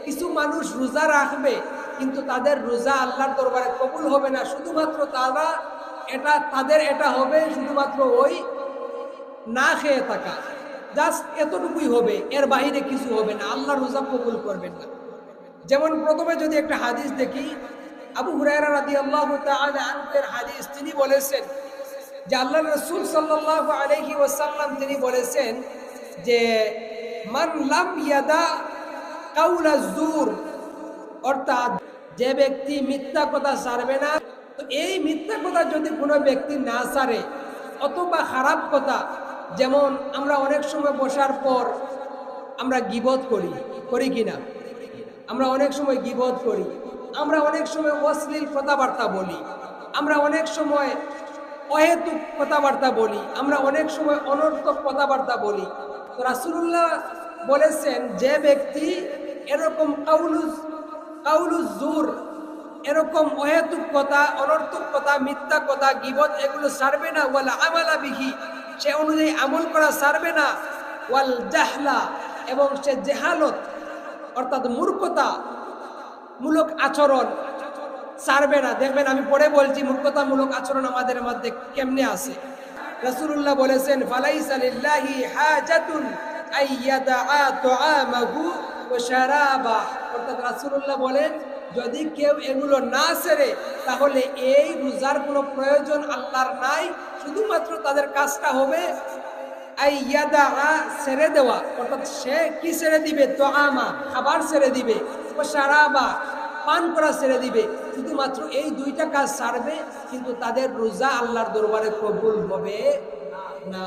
কিছু মানুষ রোজা রাখবে কিন্তু তাদের রোজা আল্লাহর দরবারে কবুল হবে না, শুধুমাত্র তাদের এটা হবে শুধুমাত্র ওই না খেয়ে থাকা, জাস্ট এতটুকুই হবে, এর বাইরে কিছু হবে না, আল্লাহ রোজা কবুল করবেন না। যেমন প্রথমে যদি একটা হাদিস দেখি, আবু হুরায়রা রাদিয়াল্লাহু তাআলা আনহু এর হাদিস, তিনি বলেছেন যে আল্লাহ রাসূল সাল্লাল্লাহু আলাইহি ওয়াসাল্লাম তিনি বলেছেন যে মান লাম ইয়াদা কাউলা জুর, অর্থাৎ যে ব্যক্তি মিথ্যা কথা ছাড়বে না, তো এই মিথ্যা কথা যদি কোনো ব্যক্তি না ছাড়ে অথবা খারাপ কথা, যেমন আমরা অনেক সময় বসার পর আমরা গীবত করি কিনা, আমরা অনেক সময় গীবত করি, আমরা অনেক সময় অশ্লীল কথাবার্তা বলি, আমরা অনেক সময় অহেতুক কথাবার্তা বলি, আমরা অনেক সময় অনর্থক কথাবার্তা বলি। তো রাসূলুল্লাহ বলেছেন যে ব্যক্তি এরকম কাউলুজ জুর, এরকম অহেতুক কথা, অনর্থক কথা, মিথ্যা কথা, গীবত এগুলো ছাড়বে না, ওয়াল আমালা বিহি, সে অনুযায়ী আমল করা ছাড়বে না, ওয়াল জাহলা, এবং সে জেহালত অর্থাৎ মূর্খতা মূলক আচরণ ছাড়বে না। দেখবেন আমি পরে বলছি মূর্খতামূলক আচরণ আমাদের মধ্যে কেমনে আছে। রাসূলুল্লাহ বলেছেন ফালাইসা লিল্লাহি হাজাতুন আইয়াদা তুআমাহু ওয়া শারাবা, অর্থাৎ রাসূলুল্লাহ বলেন যদি কেউ এগুলো না ছেড়ে তাহলে এই রোজার কোনো প্রয়োজন আল্লাহর নাই, শুধুমাত্র তাদের কাজটা হবে আইয়াদা ছেড়ে দেওয়া, অর্থাৎ সে কি ছেড়ে দিবে, তুআমা খাবার ছেড়ে দিবে, ও শারাবা পান করা ছেড়ে দিবে, শুধুমাত্র এই দুইটা কাজ ছাড়বে, কিন্তু তাদের রোজা আল্লাহর দরবারে কবুল হবে না।